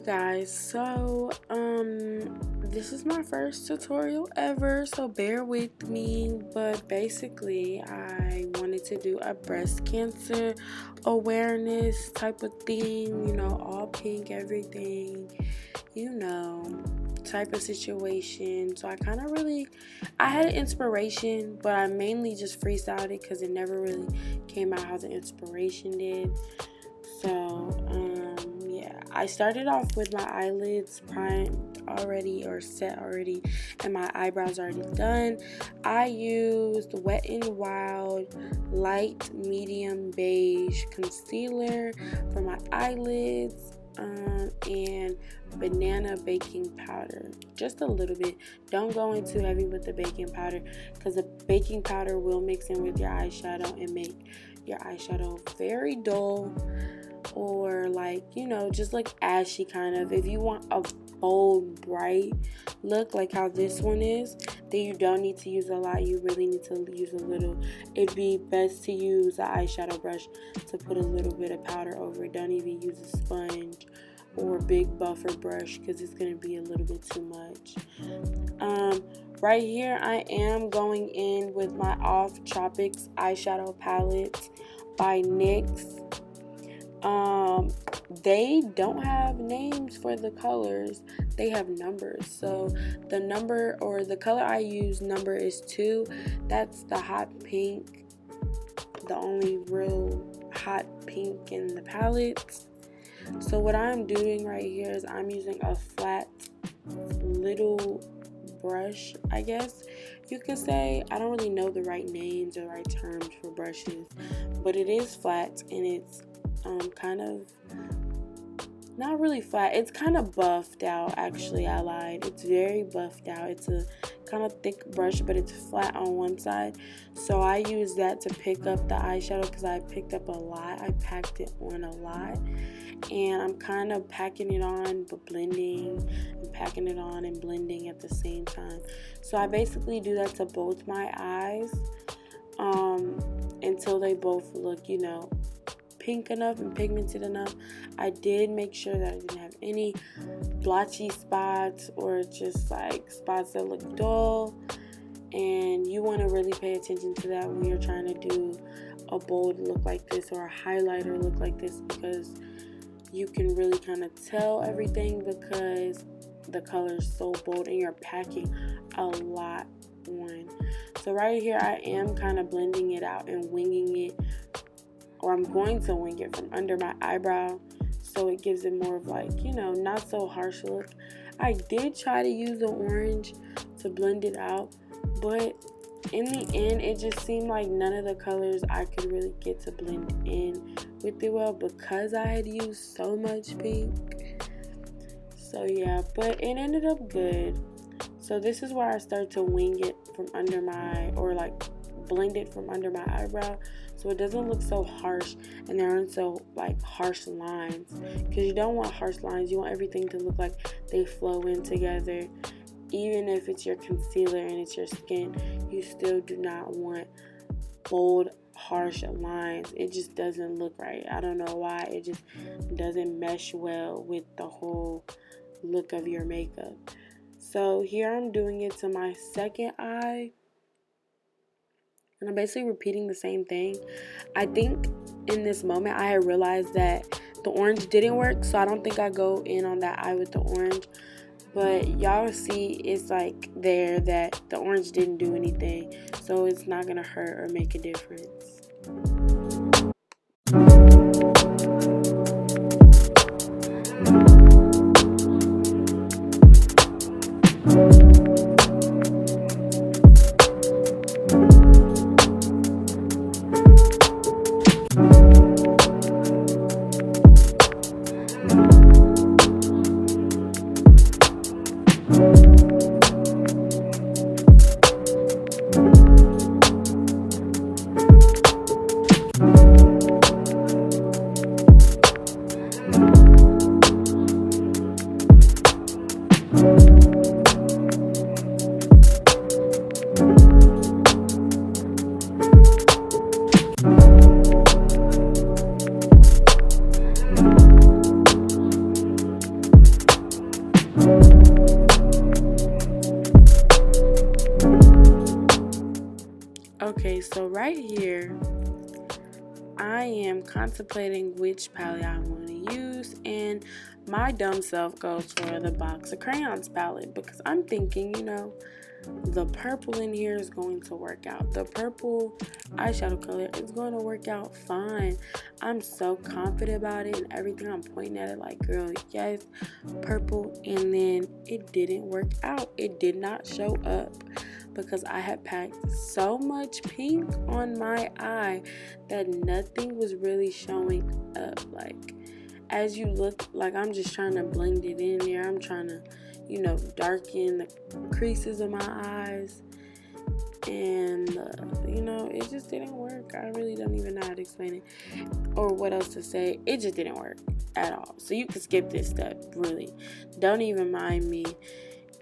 guys, this is my first tutorial ever, so bear with me. But basically I wanted to do a breast cancer awareness type of thing, all pink, everything, type of situation. So I had an inspiration, but I mainly just freestyled it because it never really came out how the inspiration did. So yeah, I started off with my eyelids primed already or set already, and my eyebrows already done. I used Wet n Wild light medium beige concealer for my eyelids, and banana baking powder, just a little bit. Don't go in too heavy with the baking powder because the baking powder will mix in with your eyeshadow and make your eyeshadow very dull, or just like ashy kind of. If you want a bold, bright look like how this one is, then you don't need to use a lot. You really need to use a little. It'd be best to use an eyeshadow brush to put a little bit of powder over it. Don't even use a sponge or a big buffer brush because it's going to be a little bit too much. Right here I am going in with my Off Tropics eyeshadow palette by NYX. They don't have names for the colors, they have numbers. So the number, or the color I use, number is 2. That's the hot pink, the only real hot pink in the palette. So what I'm doing right here is I'm using a flat little brush, I guess you could say. I don't really know the right names or right terms for brushes, but it is flat, and it's kind of not really flat. It's kind of buffed out, actually. I lied. It's very buffed out. It's a kind of thick brush, but it's flat on one side. So I use that to pick up the eyeshadow because I picked up a lot. I packed it on a lot. And I'm kind of packing it on but blending, and packing it on and blending at the same time. So I basically do that to both my eyes until they both look, pink enough and pigmented enough. I did make sure that I didn't have any blotchy spots or just like spots that look dull. And you want to really pay attention to that when you're trying to do a bold look like this or a highlighter look like this, because you can really kind of tell everything because the color is so bold and you're packing a lot on. So right here I am kind of blending it out and winging it, or I'm going to wing it from under my eyebrow, so it gives it more of not so harsh look. I did try to use the orange to blend it out, but in the end it just seemed like none of the colors I could really get to blend in with it well because I had used so much pink. So yeah, but it ended up good. So this is where I start to wing it from under my, or blend it from under my eyebrow, so it doesn't look so harsh and there aren't so harsh lines, because you don't want harsh lines. You want everything to look like they flow in together. Even if it's your concealer and it's your skin, you still do not want bold, harsh lines. It just doesn't look right. I don't know why. It just doesn't mesh well with the whole look of your makeup. So here I'm doing it to my second eye, and I'm basically repeating the same thing. I think in this moment I had realized that the orange didn't work, so I don't think I go in on that eye with the orange. But y'all see it's there that the orange didn't do anything, so it's not gonna hurt or make a difference. right here, I am contemplating which palette I want to use, and my dumb self goes for the Box of Crayons palette because I'm thinking, the purple in here is going to work out. The purple eyeshadow color is going to work out fine. I'm so confident about it, and everything I'm pointing at it like, girl, yes, purple. And then it didn't work out. It did not show up because I had packed so much pink on my eye that nothing was really showing up. Like, as you look, like, I'm just trying to blend it in there. I'm trying to darken the creases of my eyes, and it just didn't work. I really don't even know how to explain it or what else to say. It just didn't work at all. So you can skip this step, really. Don't even mind me.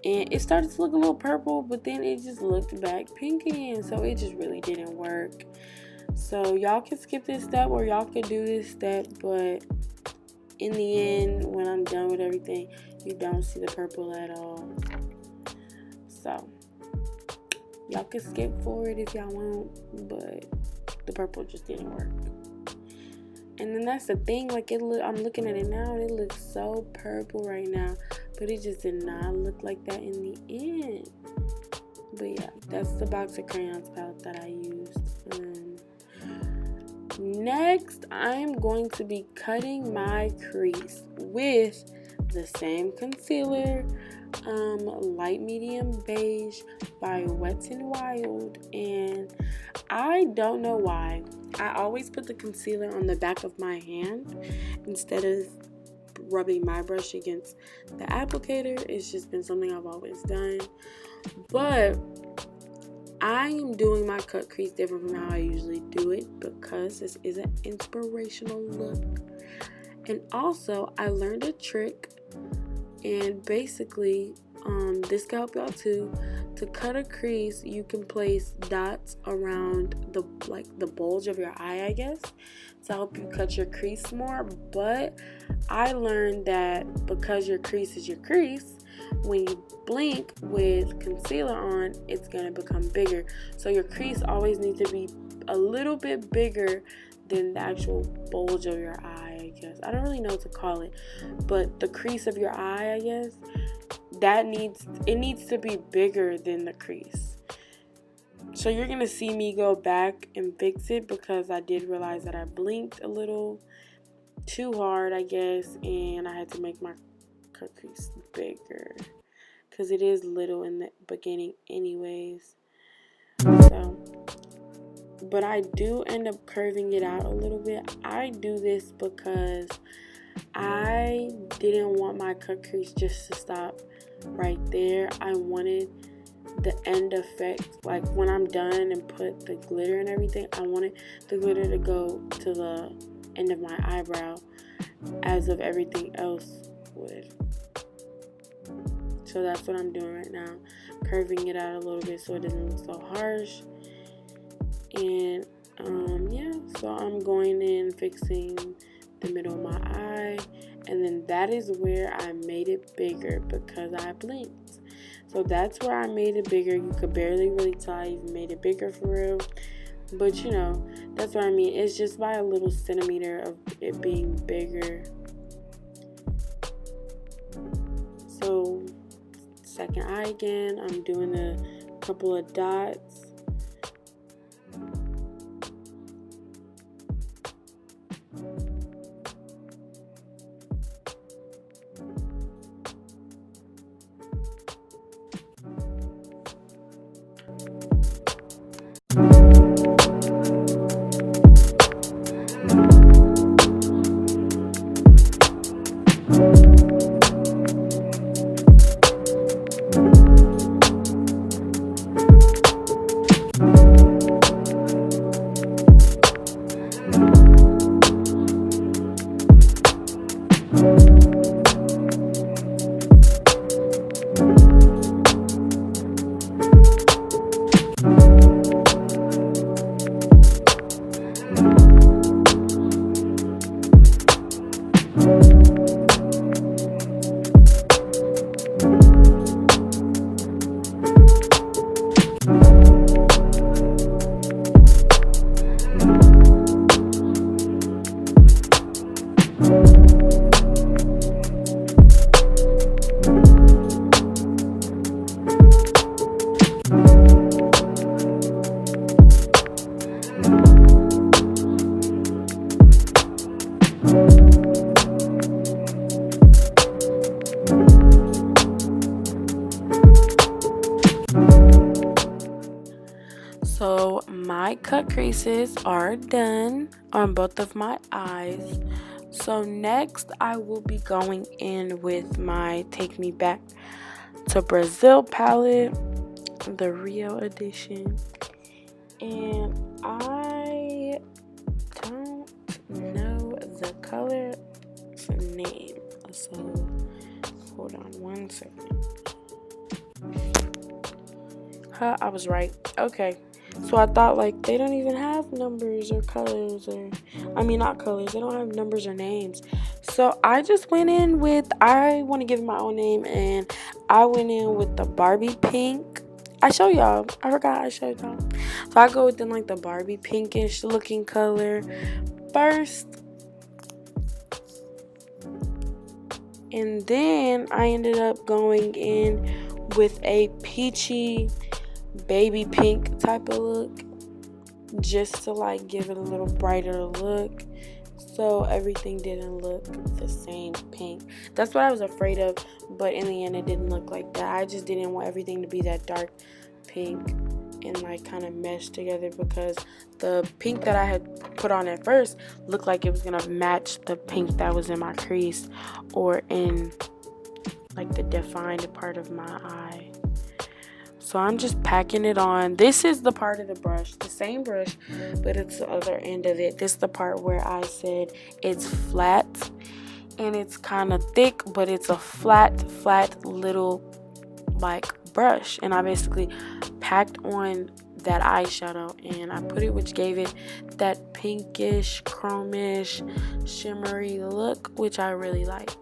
And it started to look a little purple, but then it just looked back pink again. So it just really didn't work. So y'all can skip this step or y'all can do this step, but in the end, when I'm done with everything, you don't see the purple at all. So y'all can skip forward if y'all want, but the purple just didn't work. And then that's the thing, like, I'm looking at it now and it looks so purple right now, but it just did not look like that in the end. But yeah, that's the Box of Crayons palette that I used. Next, I am going to be cutting my crease with the same concealer, light medium beige by Wet n Wild. And I don't know why, I always put the concealer on the back of my hand instead of rubbing my brush against the applicator. It's just been something I've always done, but I am doing my cut crease different from how I usually do it because this is an inspirational look. And also, I learned a trick, and basically, this can help y'all too. To cut a crease, you can place dots around the bulge of your eye, I guess, to help you cut your crease more. But I learned that because your crease is your crease, when you blink with concealer on, it's going to become bigger. So your crease always needs to be a little bit bigger than the actual bulge of your eye, I guess. I don't really know what to call it, but the crease of your eye, I guess, it needs to be bigger than the crease. So you're going to see me go back and fix it because I did realize that I blinked a little too hard, I guess, and I had to make my cut crease bigger because it is little in the beginning anyways. So, but I do end up curving it out a little bit. I do this because I didn't want my cut crease just to stop right there. I wanted the end effect, like when I'm done and put the glitter and everything, I wanted the glitter to go to the end of my eyebrow as of everything else would. So that's what I'm doing right now, curving it out a little bit so it doesn't look so harsh. And yeah, so I'm going in fixing the middle of my eye, and then that is where I made it bigger because I blinked. So that's where I made it bigger. You could barely really tell I even made it bigger for real, but that's what I mean. It's just by a little centimeter of it being bigger. So second eye again, I'm doing a couple of dots. So my cut creases are done on both of my eyes. So next I will be going in with my Take Me Back to Brazil palette, the Rio edition. And I don't know the color's name. So hold on one second. I was right. Okay. So I thought like they don't even have numbers or colors, or I mean not colors, they don't have numbers or names. So I just went in with, I want to give it my own name, and I went in with the Barbie pink. I show y'all. I forgot I showed y'all. So I go with like the Barbie pinkish looking color first. And then I ended up going in with a peachy baby pink type of look, just to like give it a little brighter look, so everything didn't look the same pink. That's what I was afraid of, but in the end it didn't look like that. I just didn't want everything to be that dark pink and like kind of mesh together, because the pink that I had put on at first looked like it was gonna match the pink that was in my crease or in like the defined part of my eye. So I'm just packing it on. This is the part of the brush, the same brush, but it's the other end of it. This is the part where I said it's flat and it's kind of thick, but it's a flat little like brush. And I basically packed on that eyeshadow and I put it, which gave it that pinkish, chromish, shimmery look, which I really liked.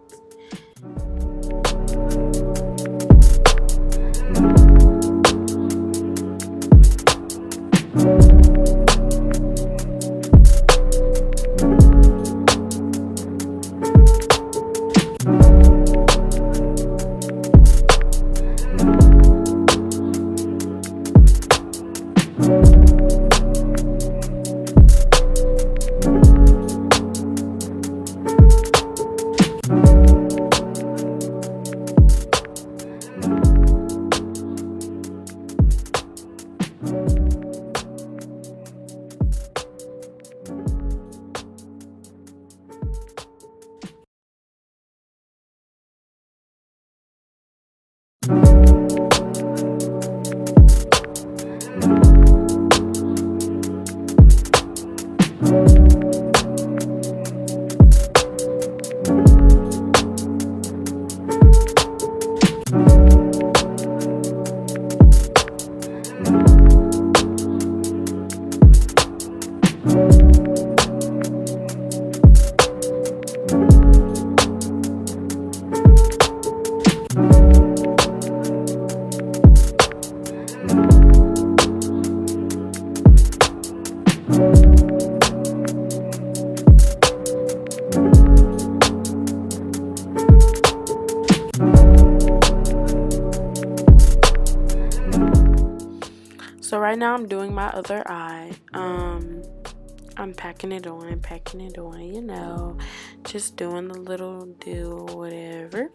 So right now I'm doing my other eye. I'm packing it on, you know, just doing the little do whatever.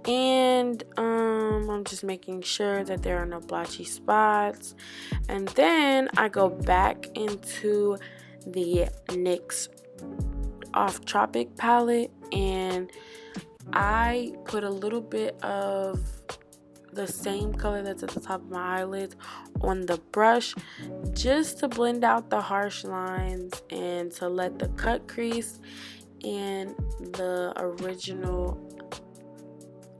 And I'm just making sure that there are no blotchy spots. And then I go back into the NYX Off Tropic palette and I put a little bit of the same color that's at the top of my eyelids on the brush, just to blend out the harsh lines and to let the cut crease and the original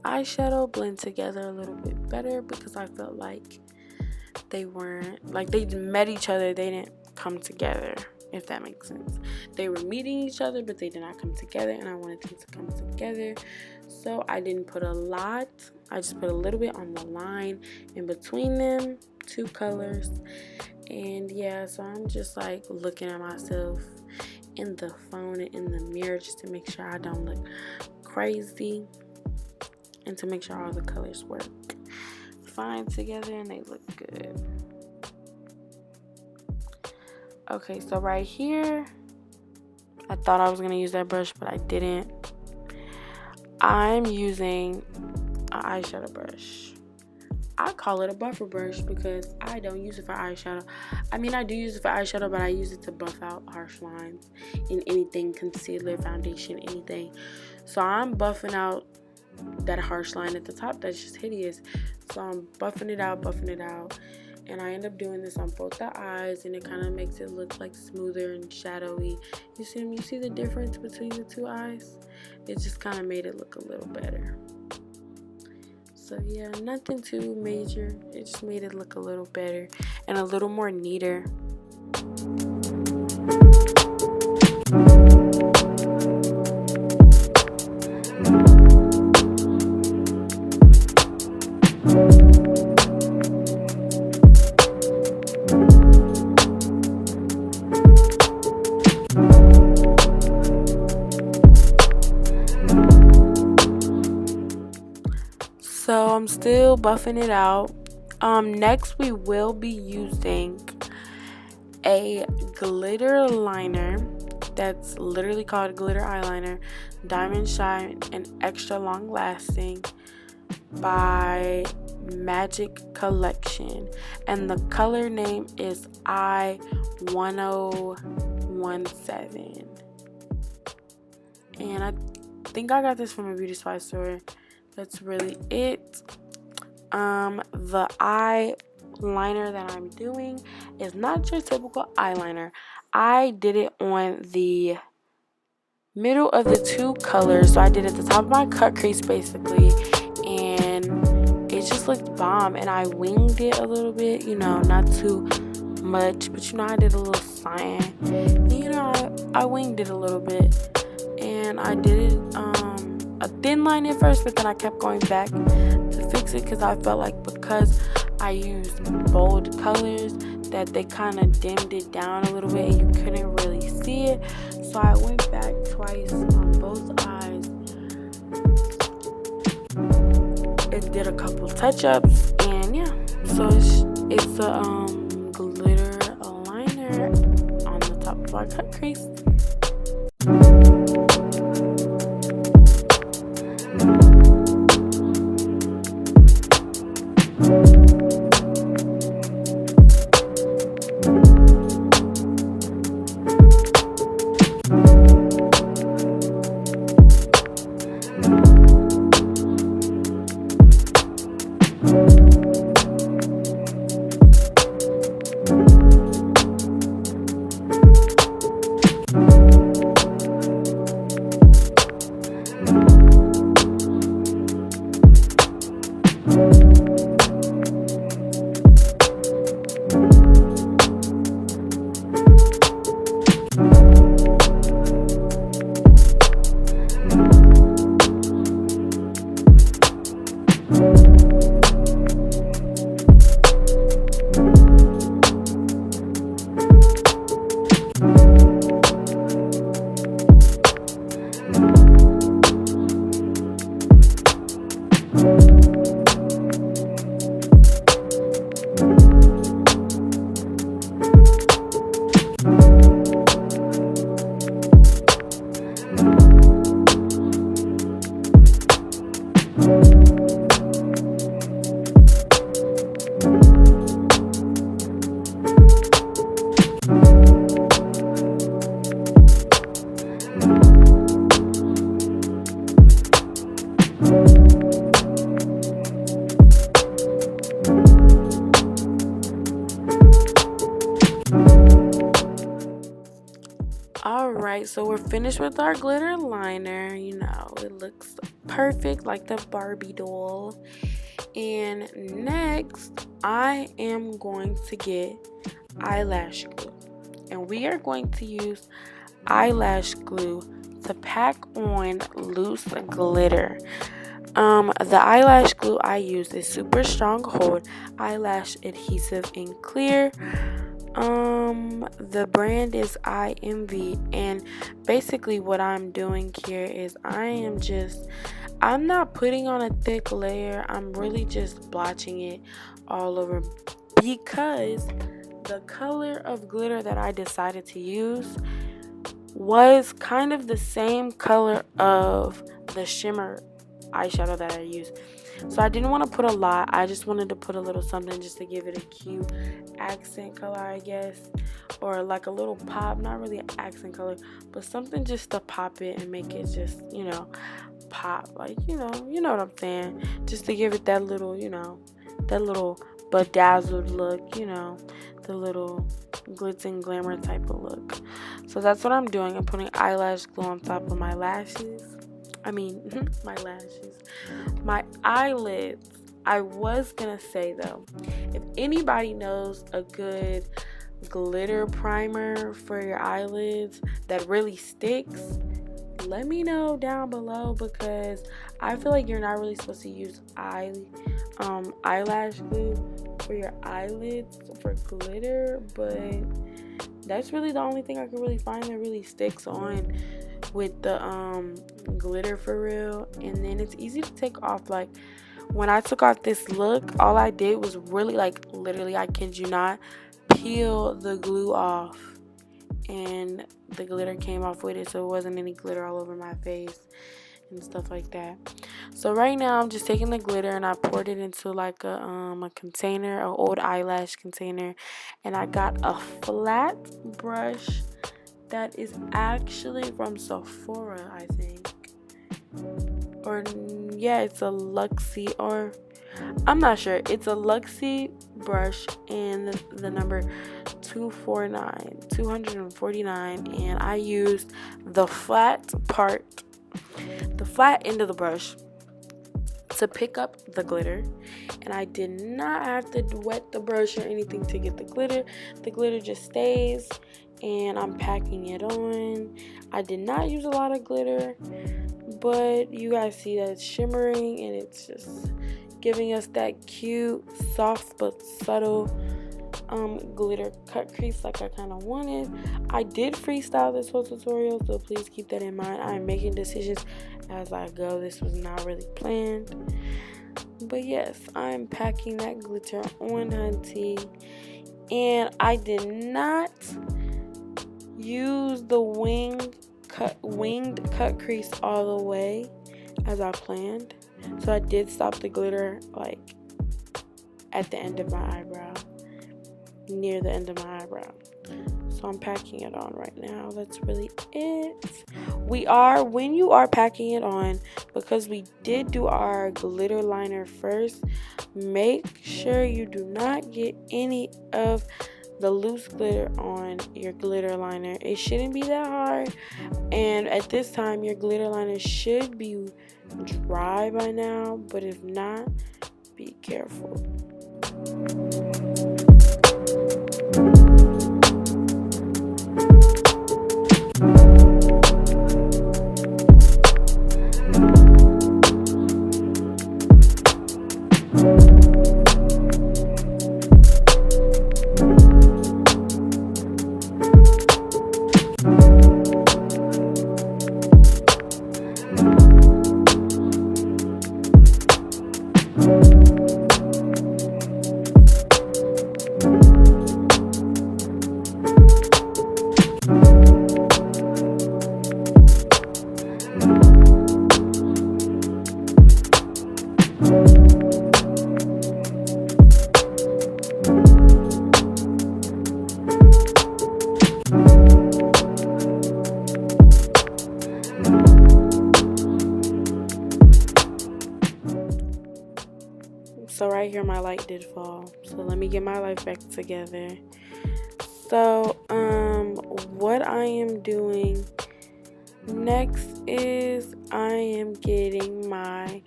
eyeshadow blend together a little bit better, because I felt like they weren't, like they met each other, they didn't come together, if that makes sense. They were meeting each other, but they did not come together, and I wanted them to come together. So I didn't put a lot. I just put a little bit on the line in between them two colors. And yeah, so I'm just like looking at myself in the phone and in the mirror just to make sure I don't look crazy and to make sure all the colors work fine together and they look good. Okay, so right here I thought I was going to use that brush, but I didn't. I'm using an eyeshadow brush. I call it a buffer brush because I don't use it for eyeshadow. I mean, I do use it for eyeshadow, but I use it to buff out harsh lines in anything, concealer, foundation, anything. So I'm buffing out that harsh line at the top that's just hideous. So I'm buffing it out, and I end up doing this on both the eyes, and it kind of makes it look like smoother and shadowy. You see the difference between the two eyes? It just kind of made it look a little better. So yeah, nothing too major. It just made it look a little better and a little more neater. So I'm still buffing it out. Next we will be using a glitter liner that's literally called glitter eyeliner, Diamond Shine and Extra Long Lasting by Magic Collection, and the color name is I1017. And I think I got this from a beauty supply store. That's really it. The eyeliner that I'm doing is not your typical eyeliner. I did it on the middle of the two colors, so I did it at the top of my cut crease basically, and it just looked bomb. And I winged it a little bit, not too much, but I did a little cyan. I winged it a little bit, and I did it a thin line at first, but then I kept going back to fix it because I felt like because I used bold colors that they kind of dimmed it down a little bit and you couldn't really see it. So I went back twice on both eyes and did a couple touch-ups, and yeah, so it's a glitter liner on the top of our cut crease. Alright, so we're finished with our glitter liner. It looks perfect like the Barbie doll. And next, I am going to get eyelash glue. And we are going to use eyelash glue to pack on loose glitter. The eyelash glue I use is Super Strong Hold Eyelash Adhesive in Clear. The brand is IMV, and basically what I'm doing here is I'm not putting on a thick layer. I'm really just blotching it all over because the color of glitter that I decided to use was kind of the same color of the shimmer eyeshadow that I used. So I didn't want to put a lot. I just wanted to put a little something just to give it a cute accent color, I guess. Or like a little pop. Not really an accent color, but something just to pop it and make it just, pop. Like, you know what I'm saying. Just to give it that little, that little bedazzled look, the little glitz and glamour type of look. So that's what I'm doing. I'm putting eyelash glue on top of my lashes. My lashes. My eyelids. I was gonna say though, if anybody knows a good glitter primer for your eyelids that really sticks, let me know down below, because I feel like you're not really supposed to use eyelash glue for your eyelids for glitter, but that's really the only thing I can really find that really sticks on with the glitter for real. And then it's easy to take off. Like when I took off this look, all I did was really, like, literally, I kid you not, peel the glue off and the glitter came off with it, so it wasn't any glitter all over my face and stuff like that. So right now I'm just taking the glitter and I poured it into like a container, an old eyelash container, and I got a flat brush that is actually from Sephora, I think. Or yeah, it's a Luxie, or I'm not sure. It's a Luxie brush and the number 249, and I used the flat end of the brush to pick up the glitter, and I did not have to wet the brush or anything to get the glitter. The glitter just stays, and I'm packing it on. I did not use a lot of glitter, but you guys see that it's shimmering and it's just giving us that cute, soft but subtle glitter cut crease like I kind of wanted. I did freestyle this whole tutorial, so please keep that in mind. I'm making decisions as I go. This was not really planned, but yes, I'm packing that glitter on, hunty. And I did not use the winged cut crease all the way as I planned, so I did stop the glitter like at the end of my eyebrow, near the end of my eyebrow. So I'm packing it on right now. That's really it. When you are packing it on, because we did do our glitter liner first, make sure you do not get any of the loose glitter on your glitter liner. It shouldn't be that hard, and at this time your glitter liner should be dry by now, but if not, be careful. So right here my light did fall, so let me get my life back together. So what I am doing next is I am getting my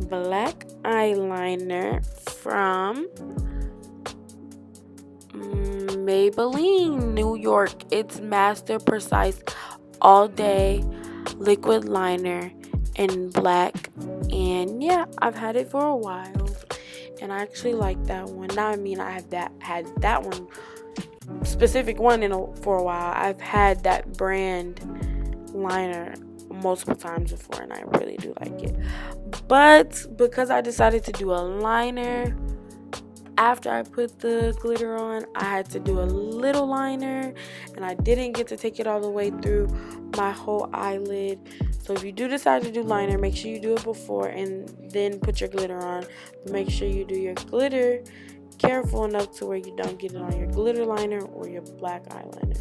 black eyeliner from Maybelline New York. It's Master Precise All Day Liquid Liner in black, and yeah, I've had it for a while and I actually like that one. Now, I have had that one specific one for a while. I've had that brand liner multiple times before and I really do like it, but because I decided to do a liner After I put the glitter on, I had to do a little liner, and I didn't get to take it all the way through my whole eyelid. So if you do decide to do liner, make sure you do it before and then put your glitter on. Make sure you do your glitter careful enough to where you don't get it on your glitter liner or your black eyeliner.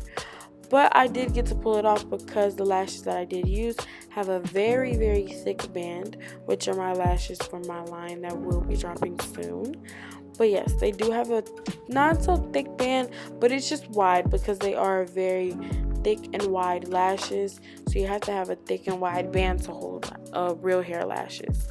But I did get to pull it off because the lashes that I did use have a very, very thick band, which are my lashes from my line that will be dropping soon. But yes, they do have a not so thick band, but it's just wide because they are very thick and wide lashes. So you have to have a thick and wide band to hold real hair lashes.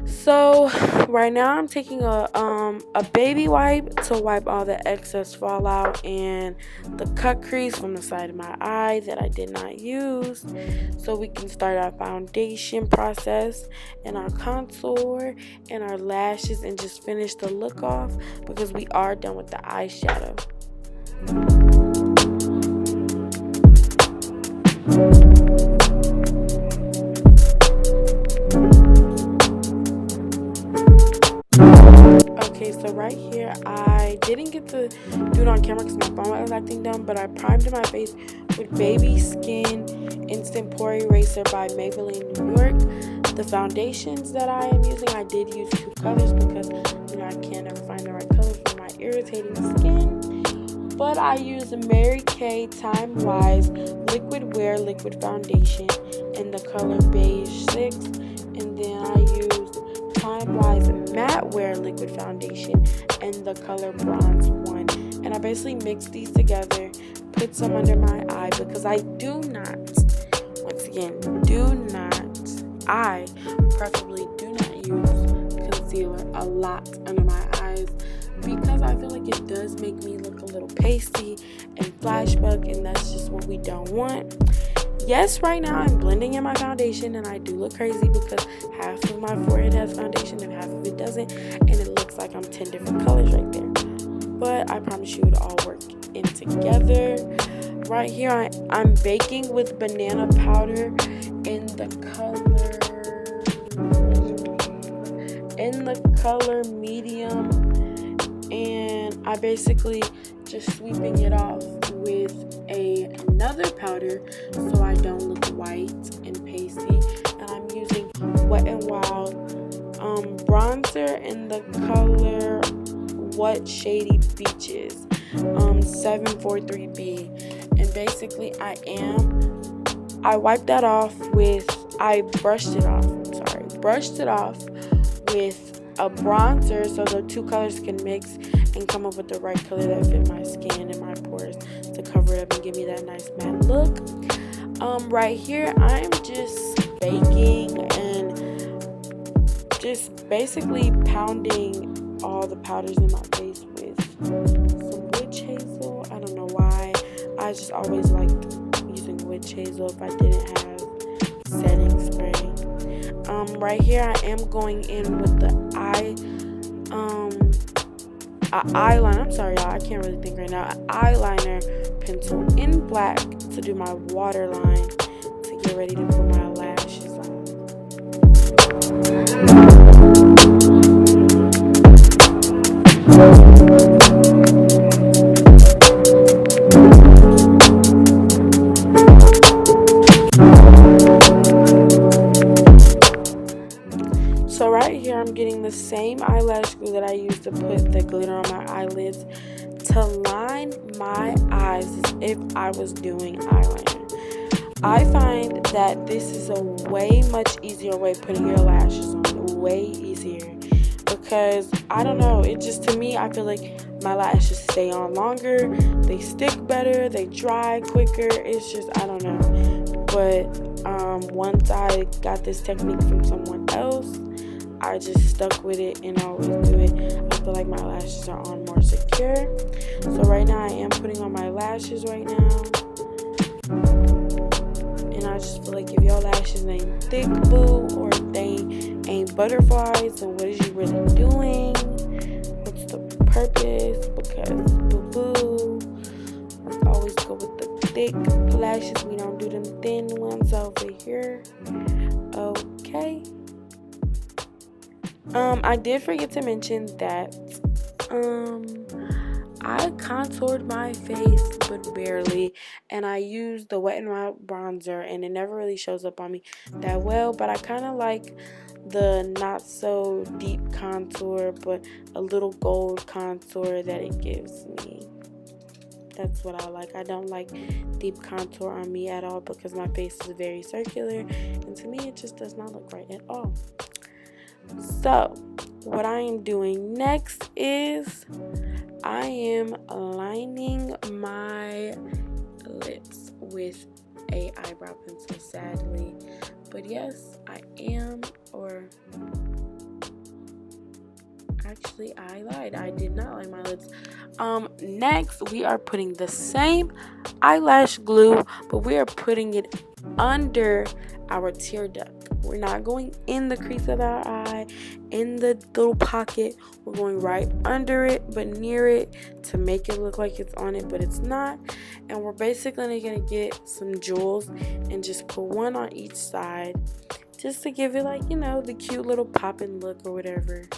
So right now I'm taking a baby wipe to wipe all the excess fallout and the cut crease from the side of my eye that I did not use, so we can start our foundation process and our contour and our lashes and just finish the look off because we are done with the eyeshadow. Okay, so right here, I didn't get to do it on camera because my phone was acting dumb, but I primed my face with Baby Skin Instant Pore Eraser by Maybelline New York. The foundations that I am using, I did use 2 colors because, I can't ever find the right color for my irritating skin. But I used Mary Kay Time Wise Liquid Wear Liquid Foundation in the color Beige 6, and then I used Time Wise Matte Wear Liquid Foundation in the color Bronze 1. And I basically mixed these together, put some under my eye because I preferably do not use concealer a lot under my eyes because I feel like it does make me look a little pasty and flashback, and that's just what we don't want. Yes, right now I'm blending in my foundation and I do look crazy because half of my forehead has foundation and half of it doesn't, and it looks like I'm 10 different colors right there. But I promise you it'll all work in together. Right here I'm baking with banana powder in the color medium, and I basically just sweeping it off with another powder so I don't look white and pasty. And I'm using Wet n Wild bronzer in the color What Shady Beaches 743B. And basically I wiped that off with brushed it off with a bronzer so the 2 colors can mix and come up with the right color that fit my skin and my pores to cover it up and give me that nice matte look. Right here I'm just baking and just basically pounding all the powders in my face with some witch hazel. I don't know why. I just always liked using witch hazel if I didn't have setting spray. Right here I am going in with the eyeliner. I'm sorry, y'all. I can't really think right now. An eyeliner pencil in black to do my waterline to get ready to put my lashes on. So right here I'm getting the same eyelash glue that I used to put the glitter on my eyelids to line my eyes as if I was doing eyeliner. I find that this is a way much easier way of putting your lashes on, way easier, because I don't know, it just, to me, I feel like my lashes stay on longer, they stick better, they dry quicker. It's just, I don't know. But once I got this technique from someone else, I just stuck with it and always do it. I feel like my lashes are on more secure. So right now I am putting on my lashes right now. And I just feel like if your lashes ain't thick, boo, or if they ain't butterflies, then what is you really doing? What's the purpose? Because boo-boo, let's always go with the thick lashes. We don't do them thin ones over here. Okay. I did forget to mention that I contoured my face but barely, and I used the Wet n Wild bronzer, and it never really shows up on me that well, but I kind of like the not so deep contour but a little gold contour that it gives me. That's what I like. I don't like deep contour on me at all because my face is very circular, and to me it just does not look right at all. So what I am doing next is I am lining my lips with a eyebrow pencil, sadly. But yes, I am, or actually I lied. I did not line my lips. Next we are putting the same eyelash glue, but we are putting it under our tear duct. We're not going in the crease of our eye, in the little pocket. We're going right under it, but near it, to make it look like it's on it, but it's not. And we're basically gonna get some jewels and just put one on each side, just to give it, like, you know, the cute little poppin' look or whatever.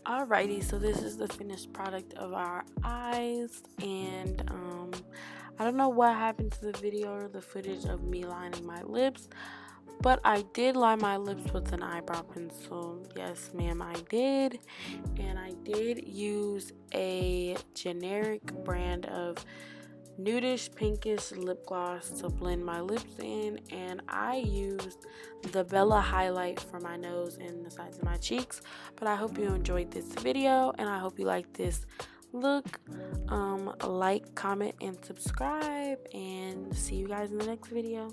Alrighty, so this is the finished product of our eyes, and I don't know what happened to the video or the footage of me lining my lips, but I did line my lips with an eyebrow pencil. Yes, ma'am, I did. And I did use a generic brand of nudish pinkish lip gloss to blend my lips in, and I used the Bella highlight for my nose and the sides of my cheeks. But I hope you enjoyed this video, and I hope you like this look. Like, comment, and subscribe, and see you guys in the next video.